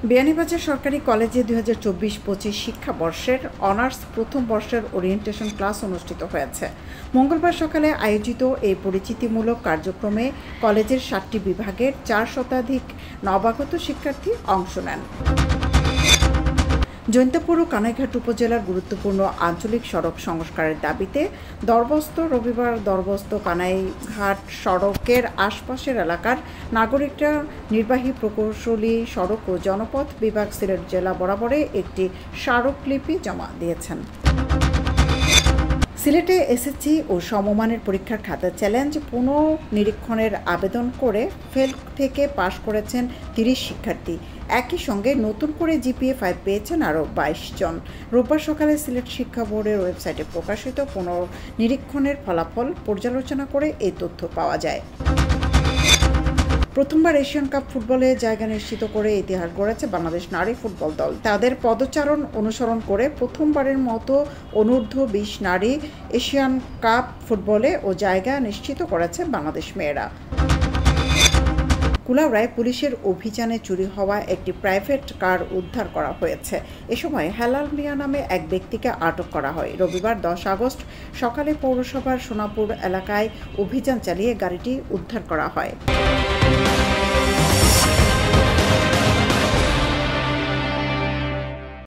বিয়ানীবাজার সরকারি কলেজে 2024-25 শিক্ষাবর্ষের অনার্স প্রথম বর্ষের ওরিয়েন্টেশন ক্লাস অনুষ্ঠিত হয়েছে। মঙ্গলবার সকালে আয়োজিত এই পরিচিতিমূলক কার্যক্রমে কলেজের 7টি বিভাগের 4 শতাধিক নবাগত শিক্ষার্থী অংশ নেন। জৈন্তাপুর ও কানাইঘাট উপজেলার গুরুত্বপূর্ণ আঞ্চলিক সড়ক সংস্কারের দাবিতে রবিবার দরবস্ত কানাইঘাট সড়কের আশপাশের এলাকার নাগরিকরা নির্বাহী প্রকৌশলী সড়ক ও জনপথ বিভাগ সিলেট জেলা বরাবরে একটি স্মারকলিপি জমা দিয়েছেন। সিলেটে এসএসসি ও সমমানের পরীক্ষার খাতা চ্যালেঞ্জ পুনর্নিরীক্ষণের আবেদন করে ফেল থেকে পাশ করেছেন 30 শিক্ষার্থী। একই সঙ্গে নতুন করে জিপিএ 5 পেয়েছেন আরও 22 জন। রোববার সকালে সিলেট শিক্ষা বোর্ডের ওয়েবসাইটে প্রকাশিত পুনর্নিরীক্ষণের ফলাফল পর্যালোচনা করে এই তথ্য পাওয়া যায়। প্রথমবার এশিয়ান কাপ ফুটবলে জায়গা নিশ্চিত করে ইতিহাস গড়েছে বাংলাদেশ নারী ফুটবল দল। তাদের পদচারণ অনুসরণ করে প্রথমবারের মতো অনূর্ধ্ব-20 নারী এশিয়ান কাপ ফুটবলে ও জায়গা নিশ্চিত করেছে বাংলাদেশ মেয়েরা। কুলাউড়ায় পুলিশের অভিযানে চুরি হওয়া একটি প্রাইভেট কার উদ্ধার করা হয়েছে। এ সময় হেলাল মিয়া নামে এক ব্যক্তিকে আটক করা হয়। রবিবার 10 আগস্ট সকালে পৌরসভার সোনাপুর এলাকায় অভিযান চালিয়ে গাড়িটি উদ্ধার করা হয়।